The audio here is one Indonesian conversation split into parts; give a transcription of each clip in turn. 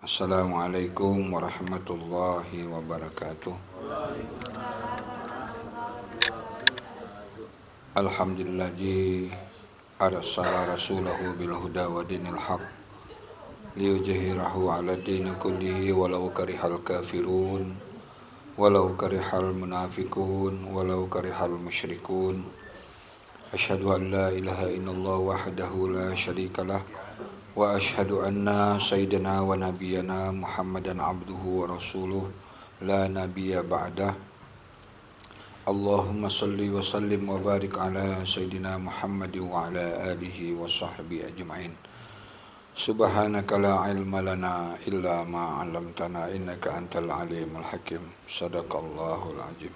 Assalamualaikum warahmatullahi wabarakatuh. Alhamdulillah ji arsala rasulahu bil huda wa dinil haq liyujhirahu ala dini kullihi walau karihal kafirun walau karihal munafikun walau karihal musyrikun. Asyhadu an la ilaha illallah wahdahu la syarikalah wa asyhadu anna sayyidina wa nabiyyana Muhammadan abduhu wa rasuluh la nabiyya ba'dah. Allahumma salli wa sallim wa barik ala sayyidina Muhammad wa ala alihi wa sahbihi ajma'in. Subhanaka la ilma lana illa ma 'allamtana innaka antal alimul hakim. Sadaqallahul azim.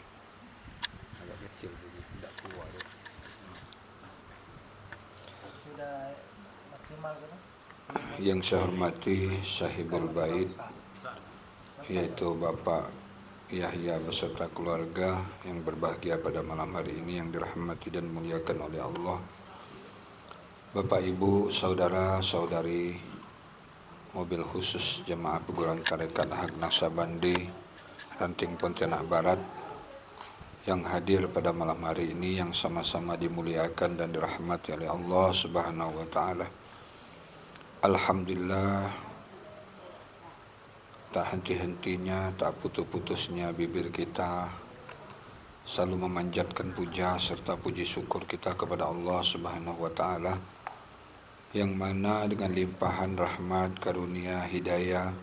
Yang saya hormati sahibul bait, yaitu Bapak Yahya beserta keluarga yang berbahagia pada malam hari ini, yang dirahmati dan muliakan oleh Allah. Bapak, Ibu, saudara, saudari, mobil khusus jemaah perguruan tarekat Haq Naksabandi Ranting Pontianak Barat yang hadir pada malam hari ini, yang sama-sama dimuliakan dan dirahmati oleh Allah Subhanahu wa taala. Alhamdulillah, tak henti-hentinya, tak putus-putusnya bibir kita selalu memanjatkan puja serta puji syukur kita kepada Allah Subhanahu wa taala, yang mana dengan limpahan rahmat, karunia, hidayah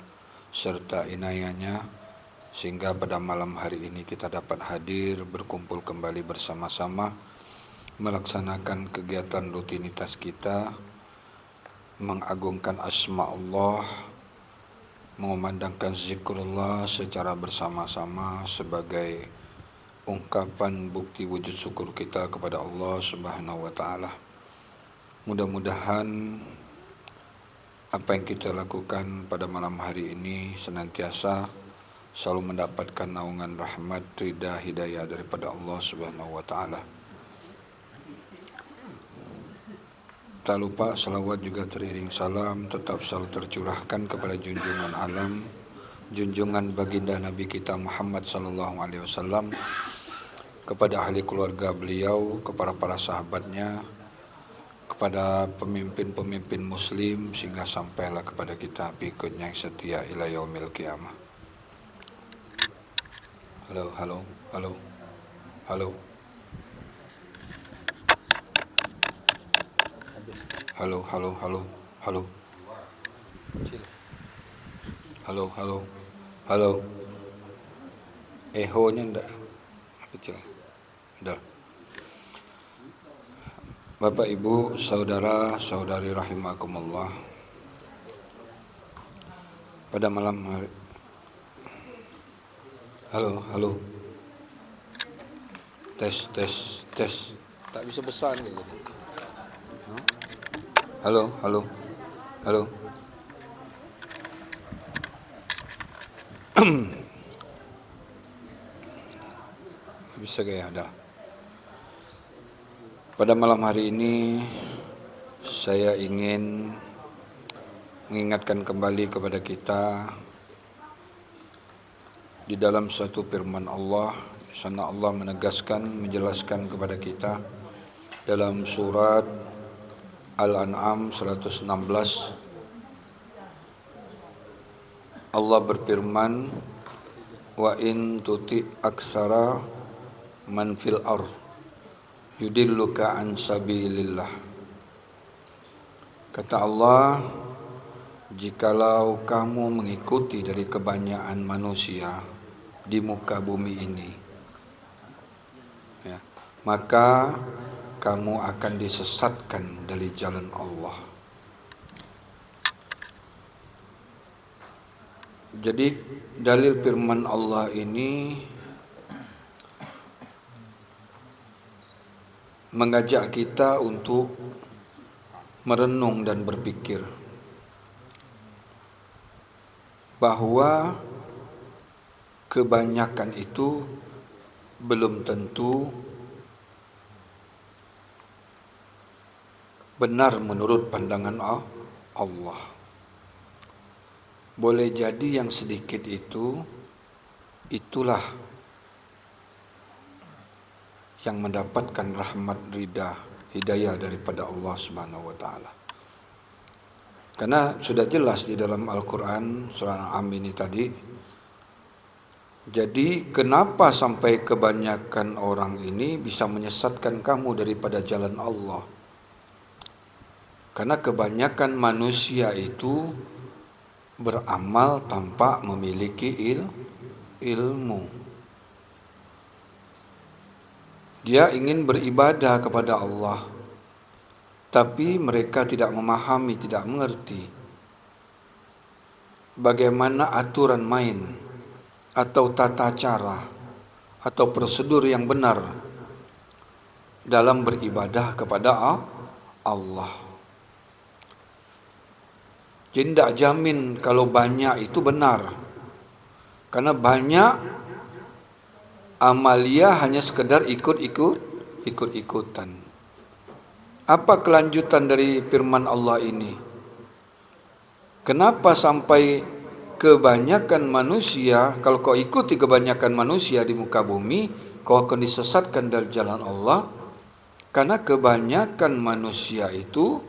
serta inayahnya sehingga pada malam hari ini kita dapat hadir berkumpul kembali bersama-sama melaksanakan kegiatan rutinitas kita, mengagungkan asma Allah, mengumandangkan zikrullah secara bersama-sama sebagai ungkapan bukti wujud syukur kita kepada Allah Subhanahu wa taala. Mudah-mudahan apa yang kita lakukan pada malam hari ini senantiasa selalu mendapatkan naungan rahmat, ridha, hidayah daripada Allah Subhanahu wa taala. Tak lupa salawat juga teriring salam tetap selalu tercurahkan kepada junjungan alam, junjungan baginda Nabi kita Muhammad sallallahu alaihi wasallam, kepada ahli keluarga beliau, kepada para sahabatnya, kepada pemimpin-pemimpin muslim, sehingga sampailah kepada kita pengikutnya yang setia ila yaumil qiyamah. Halo. Halo. Ehonya enggak kecil. Udah. Bapak, Ibu, saudara, saudari rahimakumullah. Pada malam hari. Halo. Tes. Tak bisa besar kayak gitu. Halo. Bisa kayak ada. Pada malam hari ini saya ingin mengingatkan kembali kepada kita di dalam suatu firman Allah. Di sana Allah menegaskan, menjelaskan kepada kita dalam surat Al-An'am 116. Allah berfirman, wa in tuti aksara man fil ardh yudilluka an sabilillah. Kata Allah, jikalau kamu mengikuti dari kebanyakan manusia di muka bumi ini, ya, maka kamu akan disesatkan dari jalan Allah. Jadi dalil firman Allah ini mengajak kita untuk merenung dan berpikir bahwa kebanyakan itu belum tentu benar menurut pandangan Allah. boleh jadi yang sedikit itulah yang mendapatkan rahmat hidayah daripada Allah Subhanahu wa taala. Karena sudah jelas di dalam Al-Qur'an surah Al-An'am ini tadi. Jadi kenapa sampai kebanyakan orang ini bisa menyesatkan kamu daripada jalan Allah? Karena kebanyakan manusia itu beramal tanpa memiliki ilmu. Dia ingin beribadah kepada Allah, tapi mereka tidak memahami, tidak mengerti bagaimana aturan main atau tata cara atau prosedur yang benar dalam beribadah kepada Allah. Jadi tidak jamin kalau banyak itu benar. Karena banyak amalia hanya sekedar ikut-ikutan. Apa kelanjutan dari firman Allah ini? Kenapa sampai kebanyakan manusia, kalau kau ikuti kebanyakan manusia di muka bumi, kau akan disesatkan dari jalan Allah? Karena kebanyakan manusia itu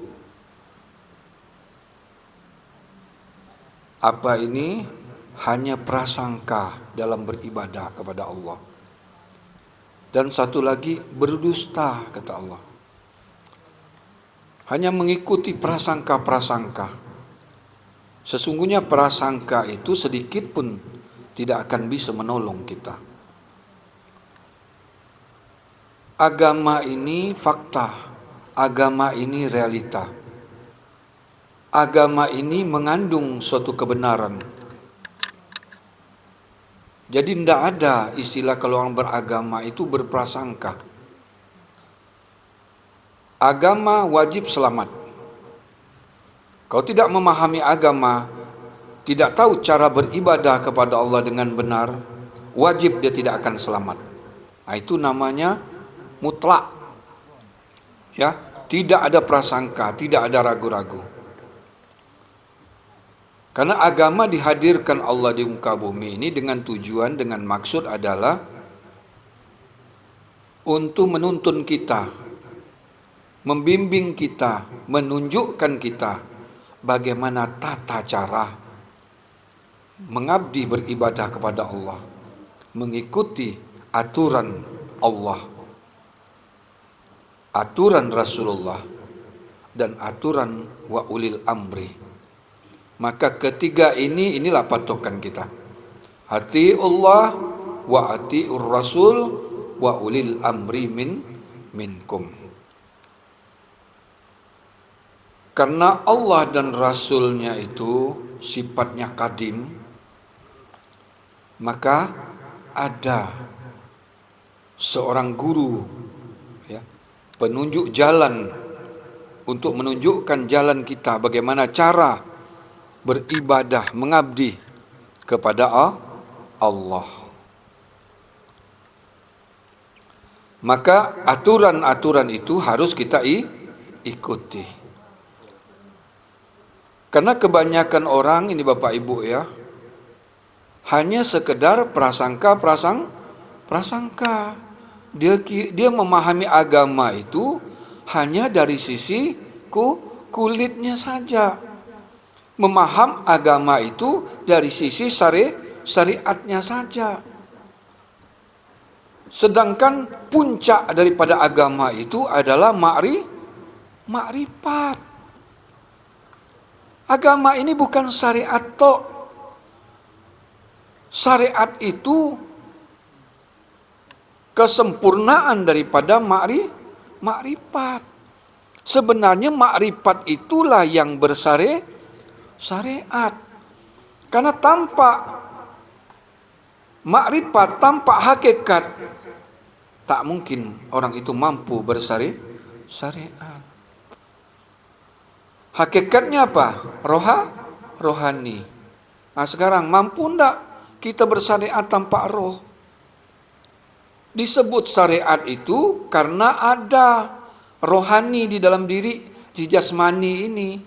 hanya prasangka dalam beribadah kepada Allah. Dan satu lagi, berdusta, kata Allah. Hanya mengikuti prasangka-prasangka. Sesungguhnya prasangka itu sedikit pun tidak akan bisa menolong kita. Agama ini fakta, agama ini realita. Agama ini mengandung suatu kebenaran. Jadi tidak ada istilah kalau orang beragama itu berprasangka. Agama wajib selamat. Kau tidak memahami agama, tidak tahu cara beribadah kepada Allah dengan benar, wajib dia tidak akan selamat. Nah, itu namanya mutlak. Ya, tidak ada prasangka, tidak ada ragu-ragu. Karena agama dihadirkan Allah di muka bumi ini dengan tujuan, dengan maksud adalah untuk menuntun kita, membimbing kita, menunjukkan kita bagaimana tata cara mengabdi beribadah kepada Allah, mengikuti aturan Allah, aturan Rasulullah, dan aturan wa ulil amri. Maka ketiga inilah patokan kita. Atiullah wa atiur rasul wa ulil amri minkum. Karena Allah dan Rasulnya itu sifatnya kadim, maka ada seorang guru, ya, penunjuk jalan untuk menunjukkan jalan kita, bagaimana cara beribadah, mengabdi kepada Allah. Maka aturan-aturan itu harus kita ikuti. Karena kebanyakan orang ini Bapak Ibu ya, hanya sekedar prasangka. Dia memahami agama itu hanya dari sisi kulitnya saja. Memaham agama itu dari sisi syariatnya saja. Sedangkan puncak daripada agama itu adalah ma'rifat. Agama ini bukan syariat tok. Syariat itu kesempurnaan daripada ma'rifat. Sebenarnya ma'rifat itulah yang syariat. Karena tanpa makrifat, tanpa hakikat, tak mungkin orang itu mampu bersyariat. Hakikatnya apa? Rohani. Nah sekarang mampu enggak kita bersyariat tanpa roh? Disebut syariat itu karena ada rohani di dalam diri, di jasmani ini.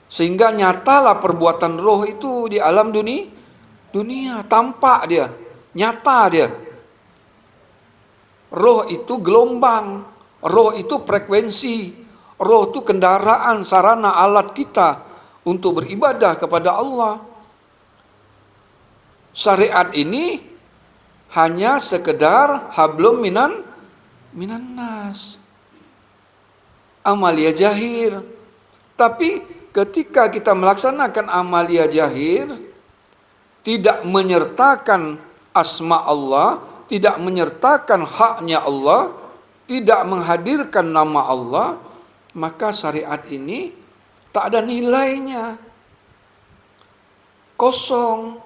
Sehingga nyatalah perbuatan roh itu di alam dunia, tampak dia, nyata dia. Roh itu gelombang, roh itu frekuensi, roh itu kendaraan, sarana, alat kita untuk beribadah kepada Allah. Syariat ini hanya sekedar hablum minan nas. Amalia jahir. Tapi ketika kita melaksanakan amalia jahir, tidak menyertakan asma Allah, tidak menyertakan haknya Allah, tidak menghadirkan nama Allah, maka syariat ini tak ada nilainya. Kosong.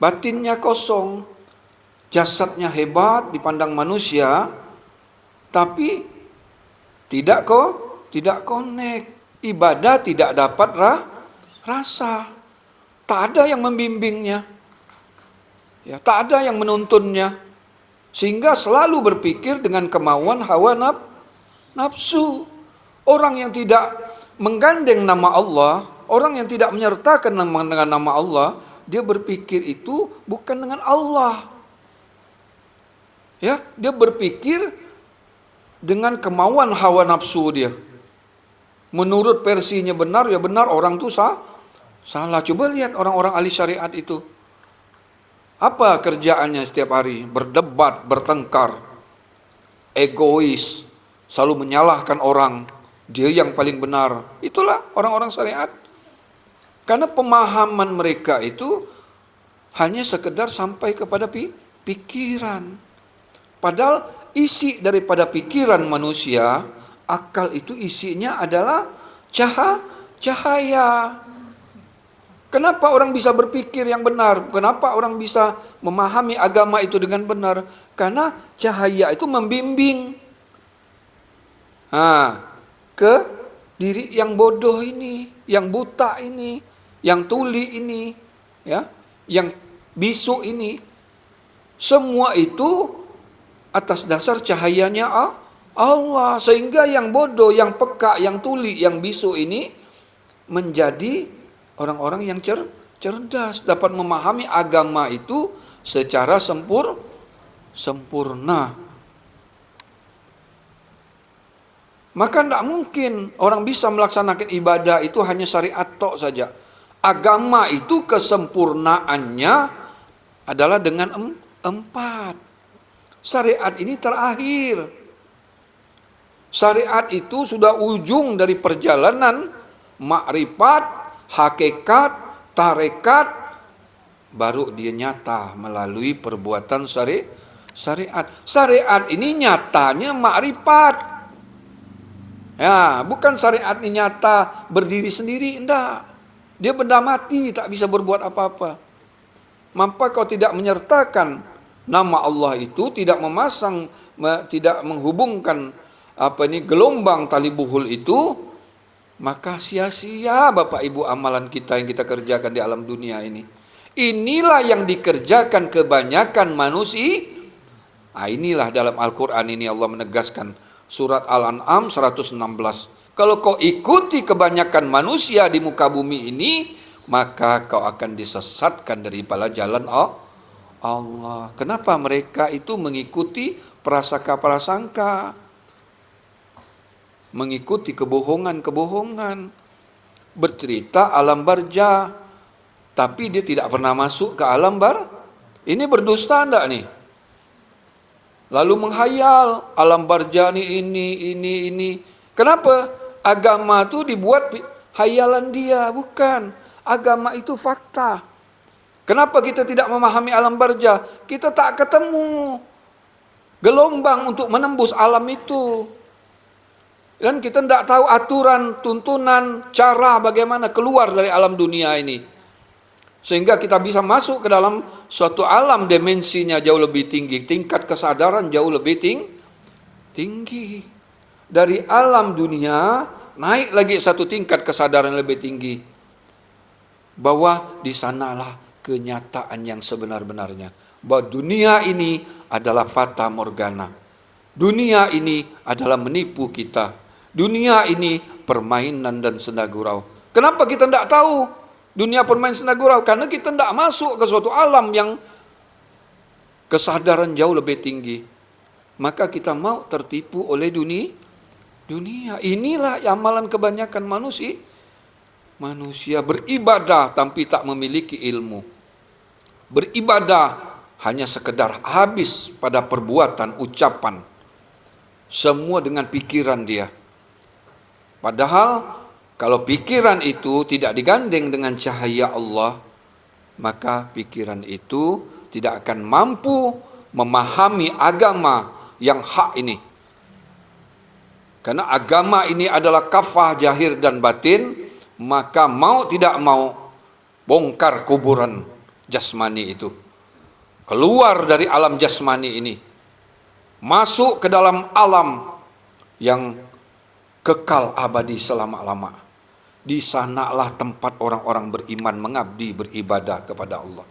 Batinnya kosong. Jasadnya hebat dipandang manusia, tapi tidak connect. Ibadah tidak dapat rasa. Tak ada yang membimbingnya. Ya, tak ada yang menuntunnya. Sehingga selalu berpikir dengan kemauan hawa nafsu. Orang yang tidak menggandeng nama Allah, orang yang tidak menyertakan dengan nama Allah, dia berpikir itu bukan dengan Allah. Ya, dia berpikir dengan kemauan hawa nafsu dia. Menurut versinya benar, ya benar, orang itu salah. Coba lihat orang-orang ahli syariat itu. Apa kerjaannya setiap hari? Berdebat, bertengkar, egois, selalu menyalahkan orang. Dia yang paling benar. Itulah orang-orang syariat. Karena pemahaman mereka itu hanya sekedar sampai kepada pikiran. Padahal isi daripada pikiran manusia, akal itu isinya adalah cahaya. Kenapa orang bisa berpikir yang benar? Kenapa orang bisa memahami agama itu dengan benar? Karena cahaya itu membimbing ke diri yang bodoh ini, yang buta ini, yang tuli ini, ya, yang bisu ini. Semua itu atas dasar cahayanya Allah, sehingga yang bodoh, yang peka, yang tuli, yang bisu ini menjadi orang-orang yang cerdas, dapat memahami agama itu secara sempurna. Maka tidak mungkin orang bisa melaksanakan ibadah itu hanya syariat tok saja. Agama itu kesempurnaannya adalah dengan 4. Syariat ini terakhir. Syariat itu sudah ujung dari perjalanan makrifat, hakikat, tarekat, baru dia nyata melalui perbuatan syariat. Syariat ini nyatanya makrifat. Ya, bukan syariat ini nyata berdiri sendiri, enggak. Dia benda mati, tak bisa berbuat apa-apa. Maka kau tidak menyertakan nama Allah itu, tidak memasang, tidak menghubungkan gelombang tali buhul itu, maka sia-sia Bapak Ibu amalan kita yang kita kerjakan di alam dunia ini. Inilah yang dikerjakan kebanyakan manusia. Inilah dalam Al-Quran ini Allah menegaskan, surat Al-An'am 116. Kalau kau ikuti kebanyakan manusia di muka bumi ini, maka kau akan disesatkan daripada jalan Allah. Kenapa mereka itu mengikuti prasangka-prasangka, mengikuti kebohongan-kebohongan, bercerita alam barja, tapi dia tidak pernah masuk ke alam ini berdusta enggak nih? Lalu menghayal alam barja ini. Kenapa? Agama itu dibuat hayalan dia, bukan. Agama itu fakta. Kenapa kita tidak memahami alam barja? Kita tak ketemu gelombang untuk menembus alam itu. Dan kita tidak tahu aturan, tuntunan, cara bagaimana keluar dari alam dunia ini. Sehingga kita bisa masuk ke dalam suatu alam dimensinya jauh lebih tinggi. Tingkat kesadaran jauh lebih tinggi. Dari alam dunia naik lagi satu tingkat kesadaran lebih tinggi. Bahwa di sanalah kenyataan yang sebenar-benarnya. Bahwa dunia ini adalah fata morgana. Dunia ini adalah menipu kita. Dunia ini permainan dan senda gurau. Kenapa kita tidak tahu dunia permainan senda gurau? Karena kita tidak masuk ke suatu alam yang kesadaran jauh lebih tinggi. Maka kita mau tertipu oleh dunia. Inilah amalan kebanyakan manusia. Manusia beribadah tapi tak memiliki ilmu. Beribadah hanya sekedar habis pada perbuatan, ucapan. Semua dengan pikiran dia. Padahal kalau pikiran itu tidak digandeng dengan cahaya Allah, maka pikiran itu tidak akan mampu memahami agama yang hak ini. Karena agama ini adalah kafah zahir dan batin, maka mau tidak mau bongkar kuburan jasmani itu. Keluar dari alam jasmani ini, masuk ke dalam alam yang kekal abadi selama-lama. Di sanalah tempat orang-orang beriman mengabdi beribadah kepada Allah.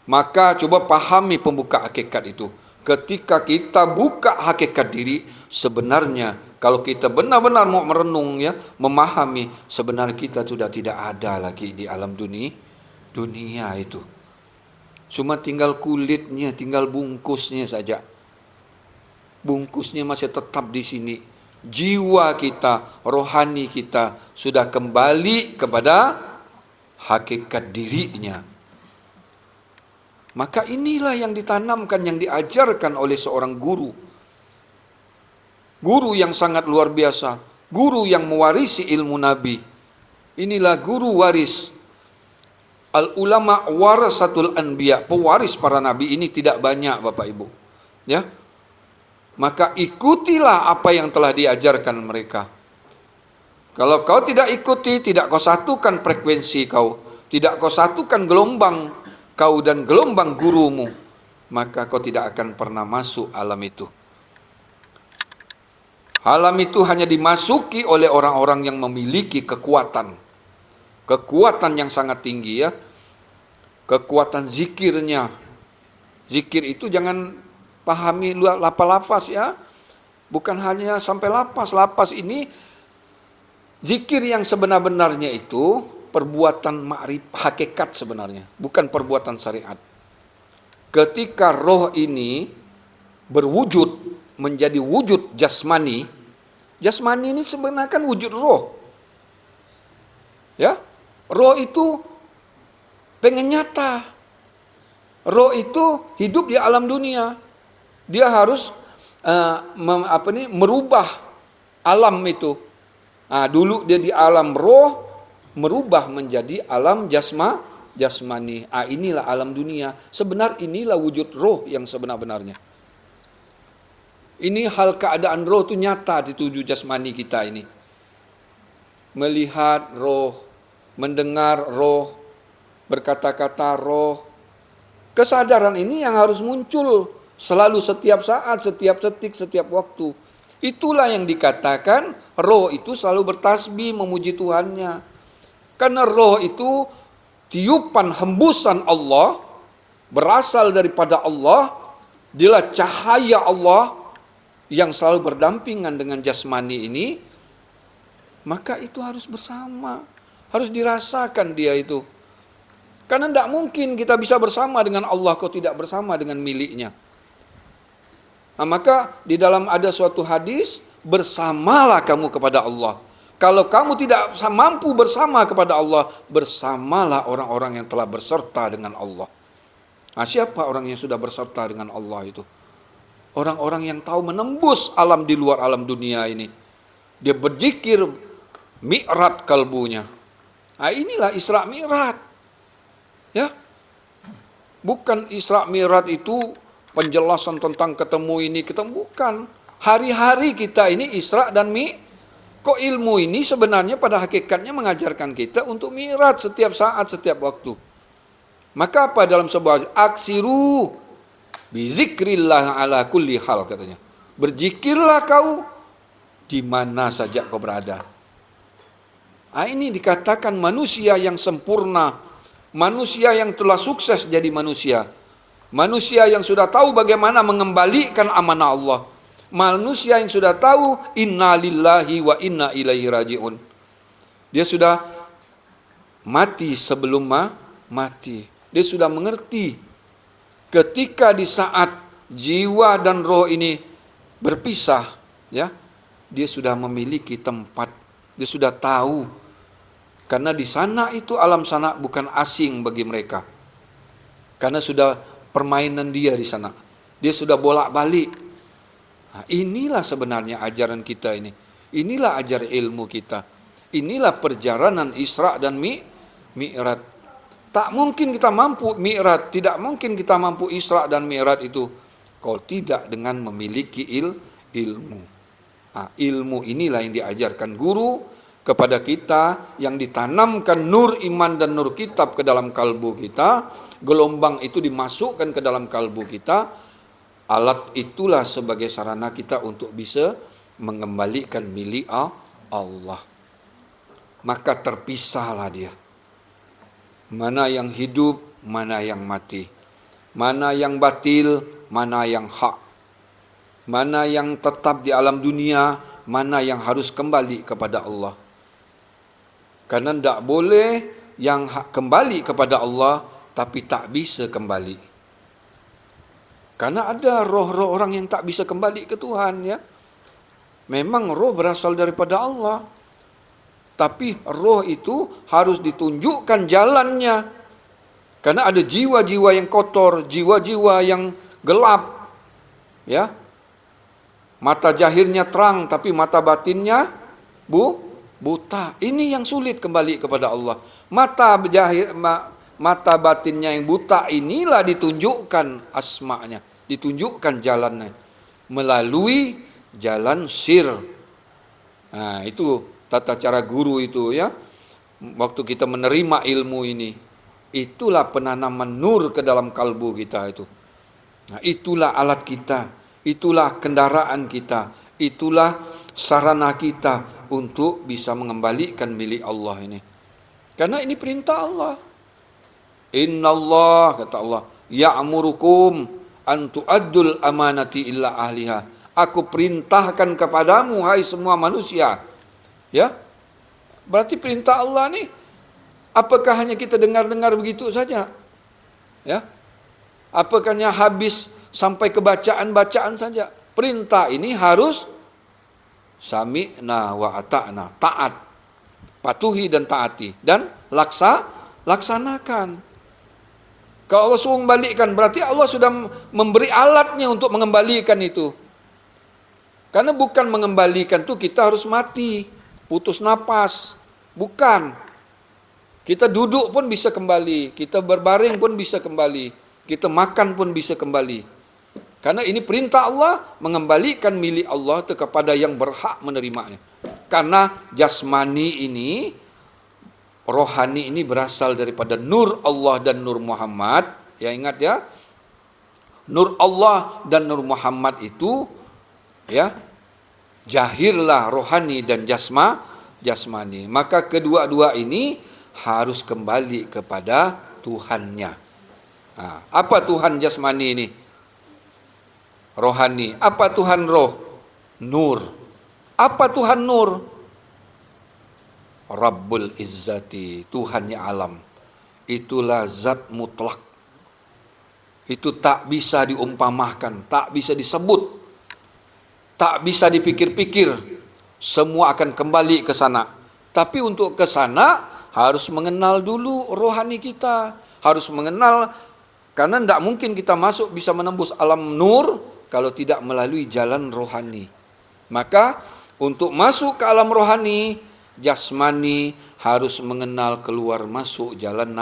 Maka coba pahami pembuka hakikat itu. Ketika kita buka hakikat diri, sebenarnya kalau kita benar-benar mau merenung ya, memahami, sebenarnya kita sudah tidak ada lagi di alam dunia itu. Cuma tinggal kulitnya, tinggal bungkusnya saja. Bungkusnya masih tetap di sini. Jiwa kita, rohani kita sudah kembali kepada hakikat dirinya. Maka inilah yang ditanamkan, yang diajarkan oleh seorang guru. Guru yang sangat luar biasa. Guru yang mewarisi ilmu Nabi. Inilah guru waris. Al-ulama warasatul anbiya. Pewaris para nabi ini tidak banyak Bapak Ibu. Ya. Maka ikutilah apa yang telah diajarkan mereka. Kalau kau tidak ikuti, tidak kau satukan frekuensi kau, tidak kau satukan gelombang kau dan gelombang gurumu, maka kau tidak akan pernah masuk alam itu. Alam itu hanya dimasuki oleh orang-orang yang memiliki kekuatan. Kekuatan yang sangat tinggi ya. Kekuatan zikirnya. Zikir itu jangan pahami lafaz ya. Bukan hanya sampai lapas. Lapas ini zikir yang sebenar-benarnya itu perbuatan ma'rifat hakikat sebenarnya, bukan perbuatan syariat. Ketika roh ini berwujud menjadi wujud jasmani, jasmani ini sebenarnya kan wujud roh. Ya, roh itu pengen nyata. Roh itu hidup di alam dunia. Dia harus merubah alam itu. Nah, dulu dia di alam roh, merubah menjadi alam jasmani. Inilah alam dunia. Sebenarnya inilah wujud roh yang sebenar-benarnya. Ini hal keadaan roh itu nyata di tujuh jasmani kita ini. Melihat roh, mendengar roh, berkata-kata roh. Kesadaran ini yang harus muncul selalu, setiap saat, setiap detik, setiap waktu. Itulah yang dikatakan roh itu selalu bertasbih memuji Tuhannya. Karena roh itu tiupan hembusan Allah, berasal daripada Allah, dialah cahaya Allah yang selalu berdampingan dengan jasmani ini. Maka itu harus bersama, harus dirasakan dia itu. Karena tidak mungkin kita bisa bersama dengan Allah kalau tidak bersama dengan miliknya. Nah, maka di dalam ada suatu hadis, bersamalah kamu kepada Allah. Kalau kamu tidak mampu bersama kepada Allah, bersamalah orang-orang yang telah berserta dengan Allah. Nah, siapa orang yang sudah berserta dengan Allah itu? Orang-orang yang tahu menembus alam di luar alam dunia ini. Dia berzikir mi'rad kalbunya. Nah, inilah Isra Mi'raj. Ya. Bukan Isra Mi'raj itu penjelasan tentang ketemu ini, ketemu, bukan. Hari-hari kita ini Isra dan Kok ilmu ini sebenarnya pada hakikatnya mengajarkan kita untuk mi'raj setiap saat, setiap waktu. Maka apa dalam sebuah aksiru bizikrillah ala kulli hal katanya. Berzikirlah kau di mana saja kau berada. Nah, ini dikatakan manusia yang sempurna, manusia yang telah sukses jadi manusia. Manusia yang sudah tahu bagaimana mengembalikan amanah Allah. Manusia yang sudah tahu inna lillahi wa inna ilaihi raji'un. Dia sudah mati sebelum mati. Dia sudah mengerti ketika di saat jiwa dan roh ini berpisah, ya, dia sudah memiliki tempat. Dia sudah tahu. Karena di sana itu alam sana bukan asing bagi mereka. Karena sudah permainan dia di sana. Dia sudah bolak-balik. Nah, inilah sebenarnya ajaran kita ini. Inilah ajar ilmu kita. Inilah perjalanan Isra dan Mi'raj. Tak mungkin kita mampu Mi'raj, tidak mungkin kita mampu Isra dan Mi'raj itu kalau tidak dengan memiliki ilmu. Nah, ilmu inilah yang diajarkan guru kepada kita, yang ditanamkan nur iman dan nur kitab ke dalam kalbu kita. Gelombang itu dimasukkan ke dalam kalbu kita. Alat itulah sebagai sarana kita untuk bisa mengembalikan milik Allah. Maka terpisahlah dia. Mana yang hidup, mana yang mati. Mana yang batil, mana yang hak. Mana yang tetap di alam dunia, mana yang harus kembali kepada Allah. Karena tidak boleh yang kembali kepada Allah tapi tak bisa kembali. Karena ada roh-roh orang yang tak bisa kembali ke Tuhan, ya. Memang roh berasal daripada Allah. Tapi roh itu harus ditunjukkan jalannya. Karena ada jiwa-jiwa yang kotor, jiwa-jiwa yang gelap. Ya. Mata zahirnya terang tapi mata batinnya buta. Ini yang sulit kembali kepada Allah. Mata batinnya yang buta inilah ditunjukkan asma'nya, ditunjukkan jalannya melalui jalan sir. Nah, itu tata cara guru itu, ya. Waktu kita menerima ilmu ini, itulah penanaman nur ke dalam kalbu kita itu. Nah, itulah alat kita, itulah kendaraan kita, itulah sarana kita untuk bisa mengembalikan milik Allah ini. Karena ini perintah Allah. Innallah, kata Allah, ya'murukum an tu'addul amanati illa ahliha. Aku perintahkan kepadamu, hai semua manusia. Ya, berarti perintah Allah nih. Apakah hanya kita dengar-dengar begitu saja? Ya, apakah hanya habis sampai ke bacaan-bacaan saja? Perintah ini harus sami'na wa ata'na, taat, patuhi dan taati, dan laksanakan. Kalau Allah suruh membalikkan, berarti Allah sudah memberi alatnya untuk mengembalikan itu. Karena bukan mengembalikan itu kita harus mati, putus napas. Bukan. Kita duduk pun bisa kembali, kita berbaring pun bisa kembali, kita makan pun bisa kembali. Karena ini perintah Allah, mengembalikan milik Allah itu kepada yang berhak menerimanya. Karena jasmani ini, rohani ini berasal daripada nur Allah dan nur Muhammad. Ya, ingat ya. Nur Allah dan nur Muhammad itu, ya, jahirlah rohani dan jasmani. Maka kedua-dua ini harus kembali kepada Tuhannya. Nah, apa Tuhan jasmani ini? Rohani. Apa Tuhan roh? Nur. Apa Tuhan nur? Rabbul Izzati, Tuhannya alam. Itulah zat mutlak. Itu tak bisa diumpamakan, tak bisa disebut, tak bisa dipikir-pikir. Semua akan kembali ke sana. Tapi untuk ke sana harus mengenal dulu rohani kita. Harus mengenal, karena tidak mungkin kita masuk bisa menembus alam nur kalau tidak melalui jalan rohani. Maka untuk masuk ke alam rohani, jasmani harus mengenal keluar masuk jalan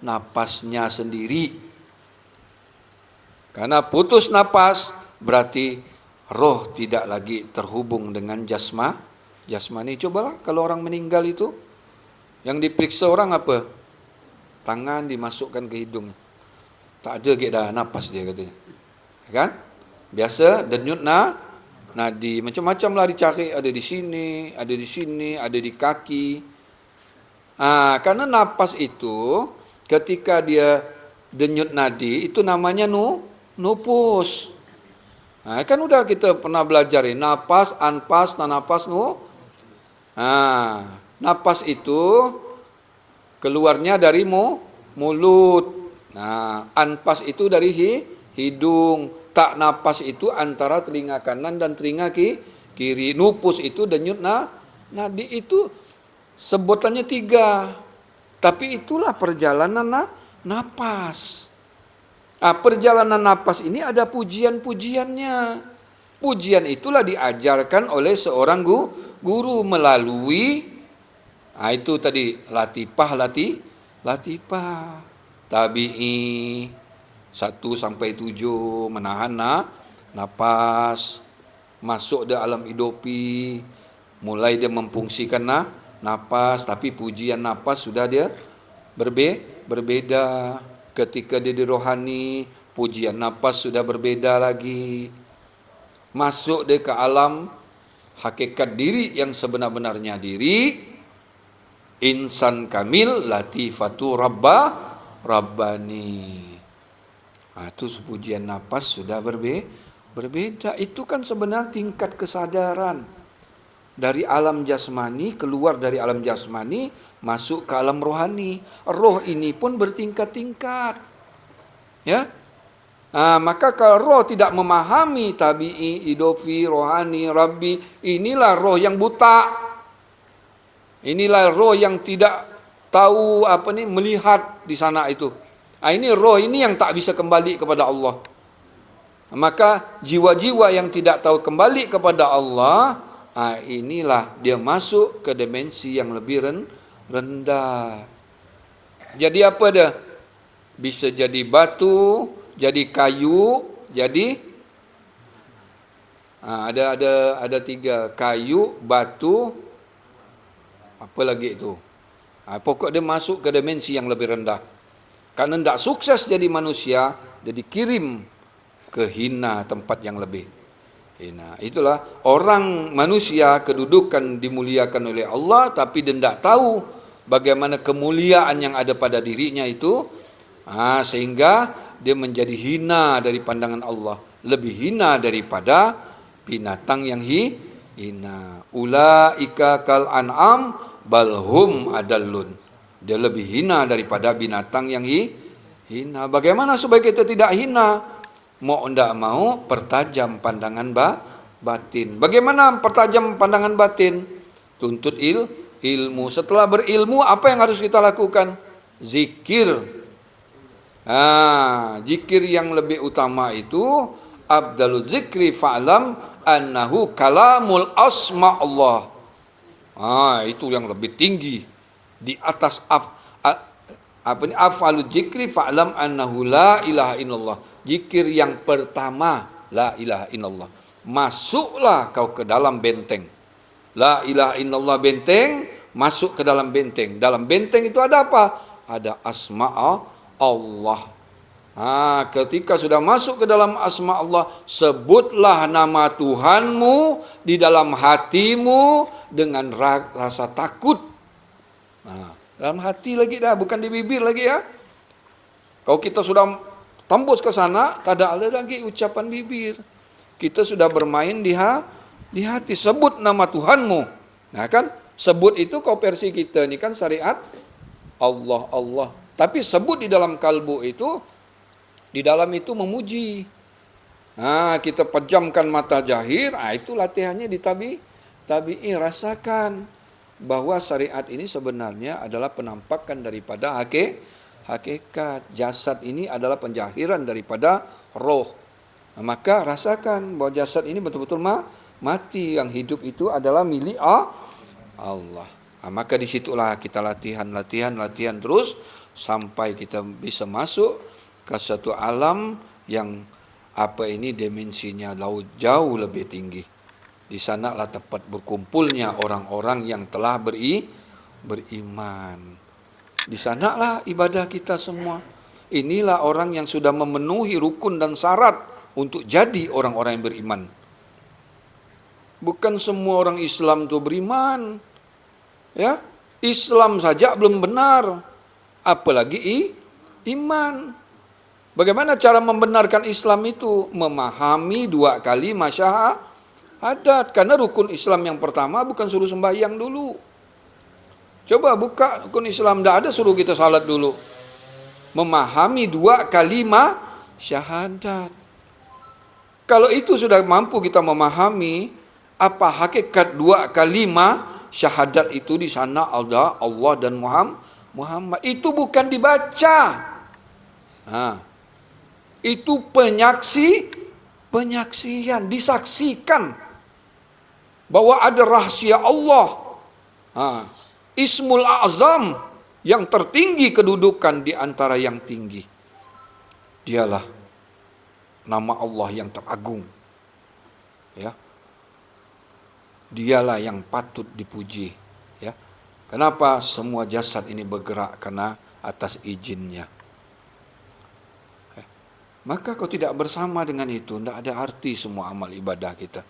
napasnya sendiri. Karena putus napas berarti roh tidak lagi terhubung dengan jasmani. Cobalah kalau orang meninggal itu, yang diperiksa orang apa? Tangan dimasukkan ke hidung. Tak ada ke dah napas dia katanya. Kan? Biasa denyut nadi, macam-macam lah dicari, ada di sini, ada di kaki. Karena napas itu ketika dia denyut nadi itu namanya nupus. Kan udah kita pernah belajar napas, anpas, tanapas nu. Napas itu keluarnya dari mulut. Anpas itu dari hidung. Tak napas itu antara telinga kanan dan telinga kiri. Nupus itu denyut nadi itu sebutannya 3. Tapi itulah perjalanan napas. Perjalanan napas ini ada pujian-pujiannya. Pujian itulah diajarkan oleh seorang guru melalui itu tadi latifah, tabi'i 1-7 menahan napas, masuk di alam idopi, mulai dia memfungsikan napas, tapi pujian napas sudah dia berbeda. Ketika dia di rohani, pujian napas sudah berbeda lagi. Masuk dia ke alam hakikat diri yang sebenar-benarnya diri, insan kamil latifatu rabbani. Itu pujian napas sudah berbeda. Itu kan sebenarnya tingkat kesadaran dari alam jasmani, keluar dari alam jasmani, masuk ke alam rohani. Roh ini pun bertingkat-tingkat. Ya. Maka kalau roh tidak memahami tabi'i, idofi, rohani, rabbi, inilah roh yang buta. Inilah roh yang tidak tahu melihat di sana itu. Ini roh ini yang tak bisa kembali kepada Allah. Maka jiwa-jiwa yang tidak tahu kembali kepada Allah, inilah dia masuk ke dimensi yang lebih rendah. Jadi apa dia? Bisa jadi batu, jadi kayu, jadi ada 3, kayu, batu, apa lagi itu? Pokok dia masuk ke dimensi yang lebih rendah. Karena tidak sukses jadi manusia, dia dikirim ke hina, tempat yang lebih hina. Itulah orang manusia kedudukan dimuliakan oleh Allah, tapi dia tidak tahu bagaimana kemuliaan yang ada pada dirinya itu, sehingga dia menjadi hina dari pandangan Allah, lebih hina daripada binatang yang hina. Ulaika kal an'am balhum adallun. Dia lebih hina daripada binatang yang hina. Bagaimana supaya kita tidak hina? Mau tidak mau pertajam pandangan batin. Bagaimana pertajam pandangan batin? Tuntut ilmu. Setelah berilmu, apa yang harus kita lakukan? Zikir. Zikir yang lebih utama itu abdalul zikri fa'lam annahu kalamul asma Allah. Itu yang lebih tinggi di atas afalul zikri fa'lam annahu la ilaha illallah. Zikir yang pertama la ilaha illallah. Masuklah kau ke dalam benteng. La ilaha illallah benteng, masuk ke dalam benteng. Dalam benteng itu ada apa? Ada asma Allah. Ketika sudah masuk ke dalam asma Allah, sebutlah nama Tuhanmu di dalam hatimu dengan rasa takut. Dalam hati lagi dah, bukan di bibir lagi ya. Kalau kita sudah tembus ke sana, tak ada lagi ucapan bibir. Kita sudah bermain di hati. Sebut nama Tuhanmu. Kan sebut itu kau versi kita ini kan syariat Allah Allah. Tapi sebut di dalam kalbu itu, di dalam itu memuji. Kita pejamkan mata jahir, itu latihannya di tabi'i. Rasakan bahwa syariat ini sebenarnya adalah penampakan daripada hakikat. Jasad ini adalah penjahiran daripada roh. Maka rasakan bahwa jasad ini betul-betul mati. Yang hidup itu adalah milik Allah. Maka disitulah kita latihan terus sampai kita bisa masuk ke satu alam yang dimensinya jauh lebih tinggi. Di sanalah tempat berkumpulnya orang-orang yang telah beriman. Di sanalah ibadah kita semua. Inilah orang yang sudah memenuhi rukun dan syarat untuk jadi orang-orang yang beriman. Bukan semua orang Islam itu beriman. Ya, Islam saja belum benar, apalagi iman. Bagaimana cara membenarkan Islam itu? Memahami 2 kalimat syahadat. Karena rukun Islam yang pertama bukan suruh sembahyang dulu. Coba buka rukun Islam, tidak ada suruh kita salat dulu. Memahami 2 kalimat syahadat. Kalau itu sudah mampu kita memahami apa hakikat 2 kalimat syahadat itu di sana Allah dan Muhammad. Itu bukan dibaca. Itu penyaksian, disaksikan bahwa ada rahasia Allah. Ismul Azam yang tertinggi kedudukan di antara yang tinggi. Dialah nama Allah yang teragung. Ya. Dialah yang patut dipuji. Ya. Kenapa semua jasad ini bergerak? Karena atas izinnya. Maka kalau tidak bersama dengan itu, tidak ada arti semua amal ibadah kita.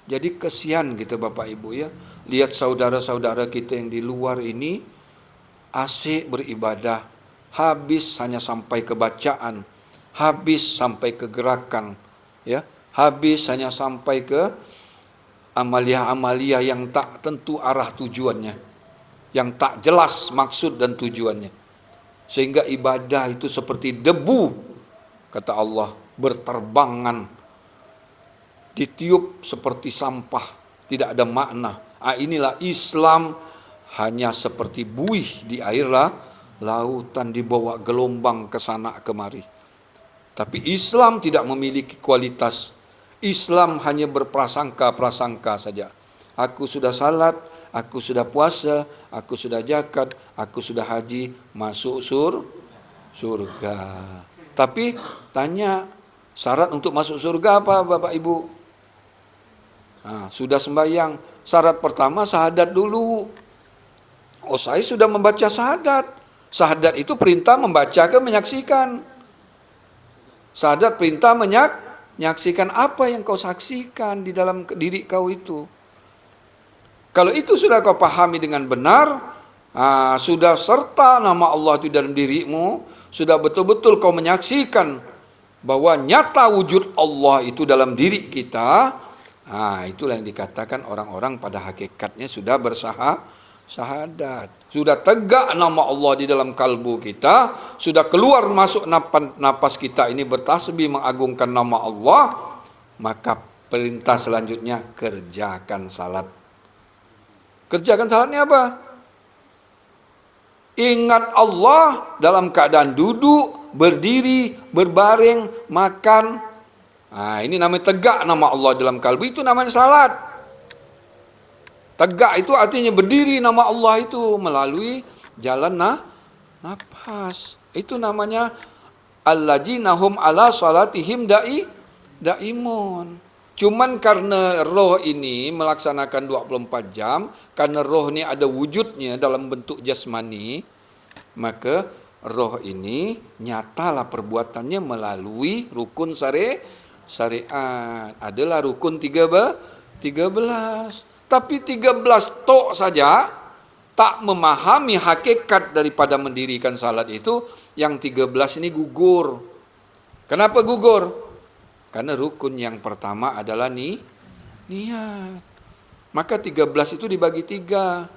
Jadi kesian kita Bapak Ibu ya, lihat saudara-saudara kita yang di luar ini asik beribadah, habis hanya sampai ke bacaan, habis sampai ke gerakan, ya, habis hanya sampai ke amalia-amalia yang tak tentu arah tujuannya, yang tak jelas maksud dan tujuannya. Sehingga ibadah itu seperti debu, kata Allah, berterbangan, ditiup seperti sampah, tidak ada makna. Inilah Islam, hanya seperti buih di air lautan, dibawa gelombang ke sana kemari. Tapi Islam tidak memiliki kualitas. Islam hanya berprasangka-prasangka saja. Aku sudah salat, aku sudah puasa, aku sudah zakat, aku sudah haji, masuk surga. Tapi tanya, syarat untuk masuk surga apa Bapak Ibu? Sudah sembahyang, syarat pertama syahadat dulu. Oh, saya sudah membaca syahadat. Syahadat itu perintah membaca ke menyaksikan. Syahadat perintah menyaksikan apa yang kau saksikan di dalam diri kau itu. Kalau itu sudah kau pahami dengan benar, sudah serta nama Allah itu dalam dirimu, sudah betul-betul kau menyaksikan bahwa nyata wujud Allah itu dalam diri kita, itulah yang dikatakan orang-orang pada hakikatnya sudah syahadat. Sudah tegak nama Allah di dalam kalbu kita, sudah keluar masuk napas kita ini bertasbih mengagungkan nama Allah, maka perintah selanjutnya kerjakan salat. Kerjakan salatnya apa? Ingat Allah dalam keadaan duduk, berdiri, berbaring, makan. Ini namanya tegak nama Allah dalam kalbu, itu namanya salat. Tegak itu artinya berdiri nama Allah itu melalui jalan nafas. Itu namanya alladzina hum ala salatihim daimun. Cuman karena roh ini melaksanakan 24 jam, karena roh ini ada wujudnya dalam bentuk jasmani, maka roh ini nyatalah perbuatannya melalui rukun syariat. Adalah rukun 13. Tapi 13 tok saja tak memahami hakikat daripada mendirikan salat itu, yang 13 ini gugur. Kenapa gugur? Karena rukun yang pertama adalah niat. Maka 13 itu dibagi 3.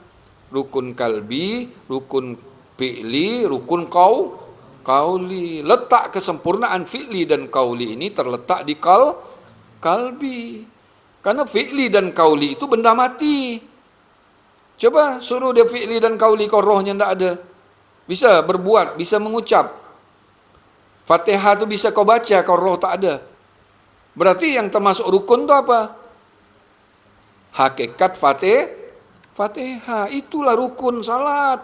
Rukun kalbi, rukun fi'li, rukun kauli. Letak kesempurnaan fi'li dan kauli ini terletak di kalbi. Karena fi'li dan kauli itu benda mati. Coba suruh dia fi'li dan kauli, kau rohnya tidak ada. Bisa berbuat, bisa mengucap. Fatihah itu bisa kau baca, kau roh tak ada. Berarti yang termasuk rukun itu apa? Hakikat Fatihah. Itulah rukun salat.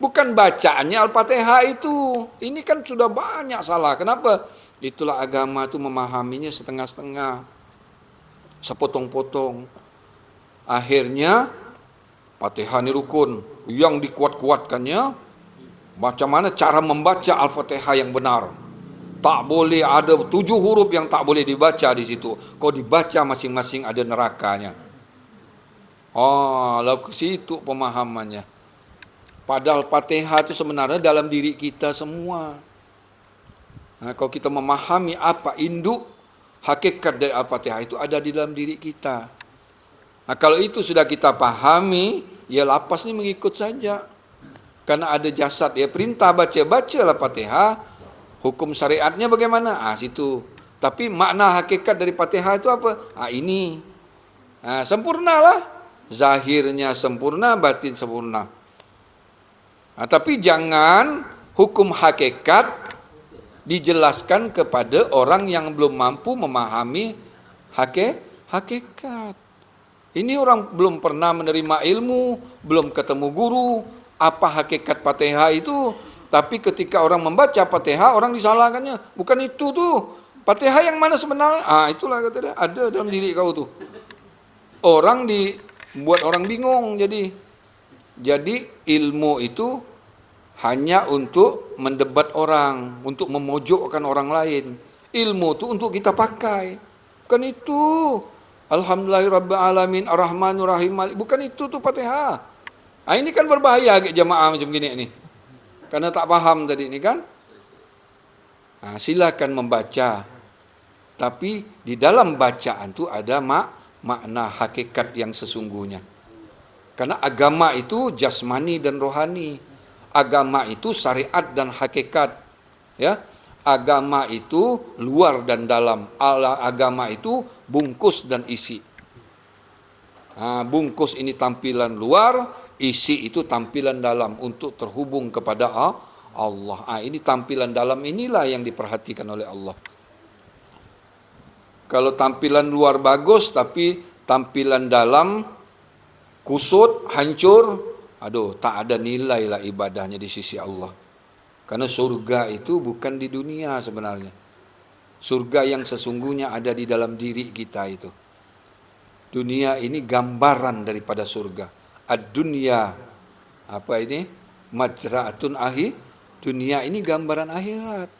Bukan bacaannya Al-Fatihah itu. Ini kan sudah banyak salah. Kenapa? Itulah agama itu memahaminya setengah-setengah, sepotong-potong. Akhirnya Fatihah ini rukun. Yang dikuat-kuatkannya, macam mana cara membaca Al-Fatihah yang benar. Tak boleh ada 7 huruf yang tak boleh dibaca di situ. Kau dibaca masing-masing ada nerakanya. Lalu ke situ pemahamannya. Padahal Fatihah itu sebenarnya dalam diri kita semua. Kalau kita memahami apa induk hakikat dari Al-Fatihah itu ada di dalam diri kita. Kalau itu sudah kita pahami, ya lapas ini mengikut saja. Karena ada jasad, ya perintah baca Al-Fatihah, hukum syariatnya bagaimana? Situ. Tapi makna hakikat dari Fatihah itu apa? Ini. Sempurnalah. Zahirnya sempurna, batin sempurna. Tapi jangan hukum hakikat dijelaskan kepada orang yang belum mampu memahami hakikat. Ini orang belum pernah menerima ilmu, belum ketemu guru, apa hakikat Fatihah itu. Tapi ketika orang membaca Fatihah, orang disalahkannya. Bukan itu tuh. Fatihah yang mana sebenarnya? Itulah kata dia, ada dalam diri kau tuh. Orang buat orang bingung jadi ilmu itu hanya untuk mendebat orang, untuk memojokkan orang lain. Ilmu itu untuk kita pakai. Bukan itu. Alhamdulillahirabbil alamin arrahmanir rahim. Bukan itu tuh Fatihah. Ini kan berbahaya jamaah macam gini nih. Karena tak paham tadi ini kan. Silakan membaca. Tapi di dalam bacaan itu ada makna hakikat yang sesungguhnya. Karena agama itu jasmani dan rohani. Agama itu syariat dan hakikat. Ya. Agama itu luar dan dalam. Agama itu bungkus dan isi. Bungkus ini tampilan luar, isi itu tampilan dalam untuk terhubung kepada Allah. Ini tampilan dalam inilah yang diperhatikan oleh Allah. Kalau tampilan luar bagus tapi tampilan dalam kusut, hancur, tak ada nilai lah ibadahnya di sisi Allah. Karena surga itu bukan di dunia sebenarnya. Surga yang sesungguhnya ada di dalam diri kita itu. Dunia ini gambaran daripada surga. Ad-dunya majra'atun dunia ini gambaran akhirat.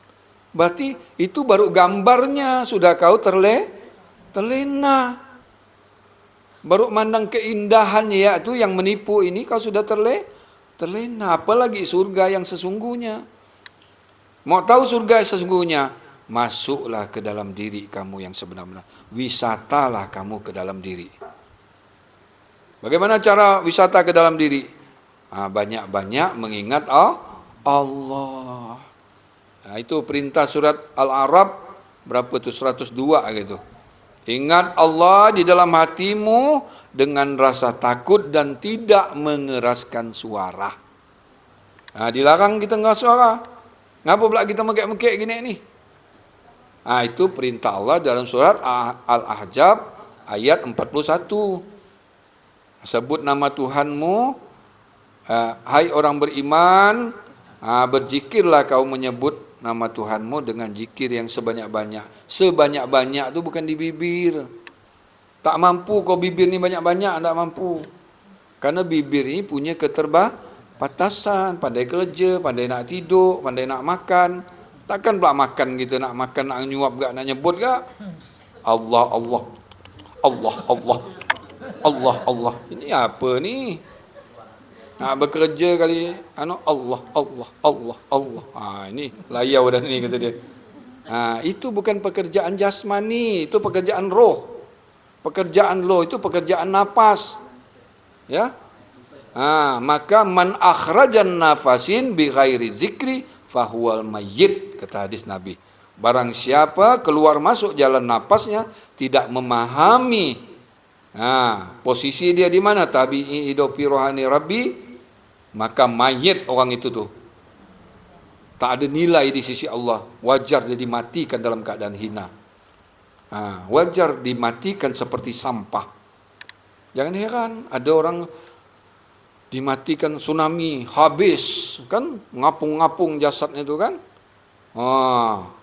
Berarti itu baru gambarnya, sudah kau terlena. Baru mandang keindahannya yaitu yang menipu ini kau sudah terlena. Apalagi surga yang sesungguhnya. Mau tahu surga yang sesungguhnya? Masuklah ke dalam diri kamu yang sebenar-benar. Wisatalah kamu ke dalam diri. Bagaimana cara wisata ke dalam diri? Banyak-banyak mengingat Allah. Itu perintah surat Al-A'raf berapa itu? 102 gitu. Ingat Allah di dalam hatimu dengan rasa takut dan tidak mengeraskan suara. Dilarang kita ngeras suara. Ngapa pula kita mekek-mekek gini ni? Itu perintah Allah dalam surat Al-Ahzab ayat 41. Sebut nama Tuhanmu, hai orang beriman, berzikirlah kau menyebut nama Tuhanmu dengan zikir yang sebanyak-banyak. Sebanyak-banyak tu bukan di bibir. Tak mampu kau bibir ni banyak-banyak, tak mampu. Karena bibir ni punya keterbatasan, pandai kerja, pandai nak tidur, pandai nak makan. Takkan pula makan kita nak makan, nak nyuap gak, nak nyebut gak. Allah, Allah. Allah, Allah. Allah, Allah. Ini apa ni? Nak bekerja kali Allah, Allah, Allah, Allah. Ini layau dah ni kata dia. Itu bukan pekerjaan jasmani, itu pekerjaan roh. Pekerjaan roh itu pekerjaan nafas. Ya. Maka man akhrajan nafasin bi ghairi zikri fahuwal mayyit, kata hadis Nabi. Barang siapa keluar masuk jalan napasnya tidak memahami posisi dia di mana, tabi'i hidupi rohani Rabbi, maka mayit orang itu tuh. Tak ada nilai di sisi Allah. Wajar dia dimatikan dalam keadaan hina. Wajar dimatikan seperti sampah. Jangan heran ada orang dimatikan tsunami, habis kan, ngapung-ngapung jasadnya itu kan.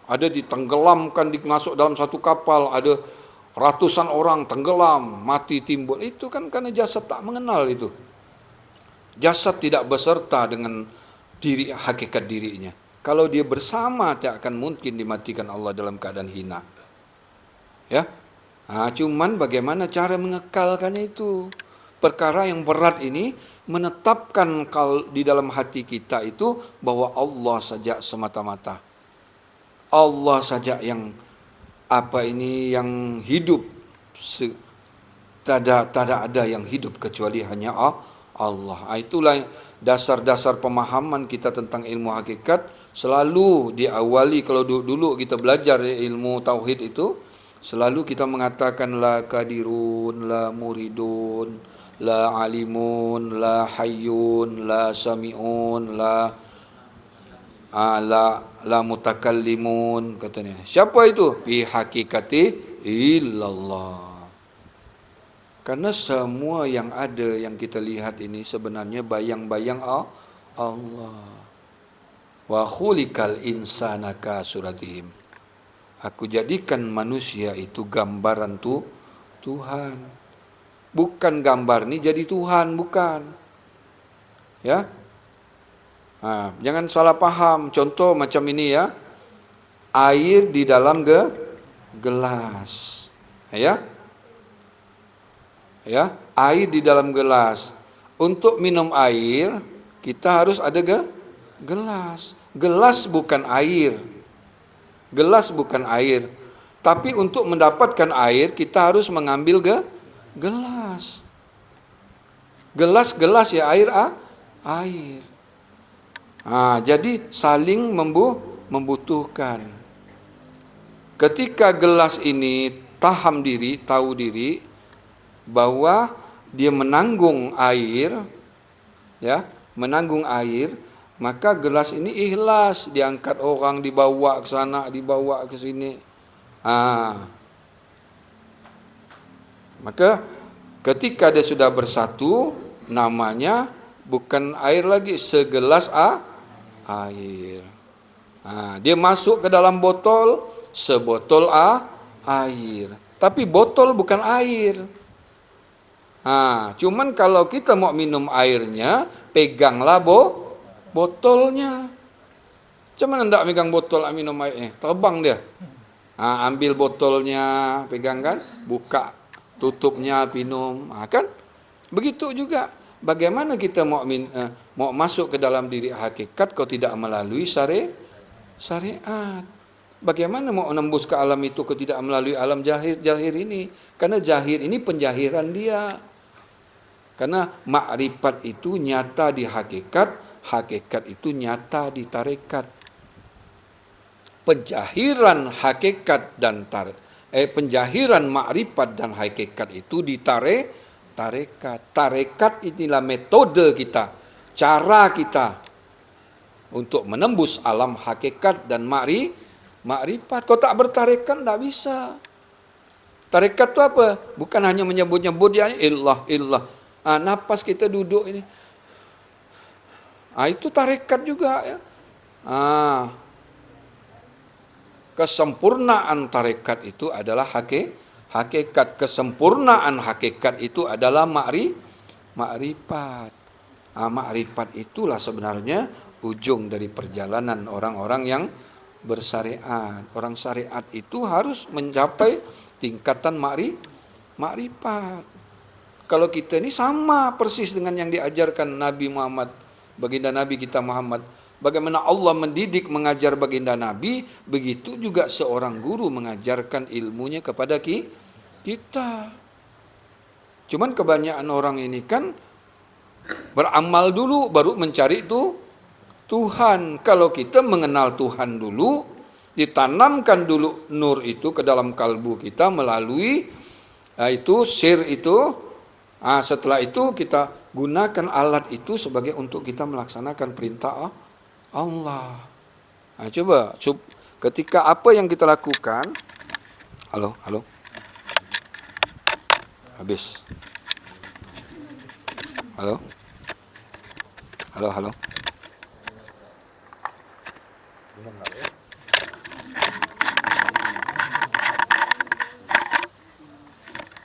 Ada ditenggelamkan, masuk dalam satu kapal, ada ratusan orang tenggelam, mati timbul. Itu kan karena jasad tak mengenal itu. Jasad tidak beserta dengan diri, hakikat dirinya. Kalau dia bersama, tak akan mungkin dimatikan Allah dalam keadaan hina. Ya, cuman bagaimana cara mengekalkannya itu. Perkara yang berat ini menetapkan di dalam hati kita itu bahwa Allah saja semata-mata. Allah saja yang yang hidup. Tak ada yang hidup kecuali hanya Allah. Itulah dasar-dasar pemahaman kita tentang ilmu hakikat selalu diawali. Kalau dulu kita belajar ilmu tauhid itu, selalu kita mengatakan la kadirun, la muridun, la alimun, la hayyun, la sami'un, la mutakallimun, katanya. Siapa itu? Bi hakikati illallah. Karena semua yang ada yang kita lihat ini sebenarnya bayang-bayang Allah. Wa khuliqal insana ka suratihim. Aku jadikan manusia itu gambaran Tuhan. Bukan gambar ni jadi Tuhan, bukan. Ya. Jangan salah paham. Contoh macam ini ya. Air di dalam gelas. Ya, air di dalam gelas. Untuk minum air, kita harus ada gelas. Gelas bukan air. Gelas bukan air. Tapi untuk mendapatkan air, kita harus mengambil gelas. Gelas ya air. Jadi saling membutuhkan. Ketika gelas ini tahu diri bahwa dia menanggung air, maka gelas ini ikhlas, diangkat orang, dibawa ke sana, dibawa ke sini. Maka ketika dia sudah bersatu, namanya bukan air lagi, segelas air. Dia masuk ke dalam botol, sebotol air. Tapi botol bukan air. Cuman kalau kita mau minum airnya, peganglah botolnya. Cuman hendak megang botol minum airnya, terbang dia. Ambil botolnya, pegang kan, buka tutupnya, minum. Kan? Begitu juga. Bagaimana kita mau masuk ke dalam diri hakikat kalau tidak melalui syariat? Bagaimana mau menembus ke alam itu kalau tidak melalui alam jahir ini? Karena jahir ini penjahiran dia. Karena makrifat itu nyata di hakikat, hakikat itu nyata di tarekat. Penjahiran hakikat dan penjahiran makrifat dan hakikat itu di tarekat. Tarekat inilah metode kita, cara kita untuk menembus alam hakikat dan makrifat. Kalau tak bertarekat tak bisa. Tarekat itu apa? Bukan hanya menyebut-nyebut dia illah. Napas kita duduk ini. Itu tarekat juga ya. Kesempurnaan tarekat itu adalah hakikat. Kesempurnaan hakikat itu adalah makrifat. Makrifat itulah sebenarnya ujung dari perjalanan orang-orang yang bersyariat. Orang syariat itu harus mencapai tingkatan makrifat. Kalau kita ini sama persis dengan yang diajarkan Nabi Muhammad, baginda Nabi kita Muhammad. Bagaimana Allah mendidik, mengajar baginda Nabi, begitu juga seorang guru mengajarkan ilmunya kepada kita. Cuman kebanyakan orang ini kan beramal dulu, baru mencari Tuhan. Kalau kita mengenal Tuhan dulu, ditanamkan dulu nur itu ke dalam kalbu kita melalui itu sir itu. Setelah itu kita gunakan alat itu sebagai untuk kita melaksanakan perintah Allah. Coba ketika apa yang kita lakukan, halo, habis, halo.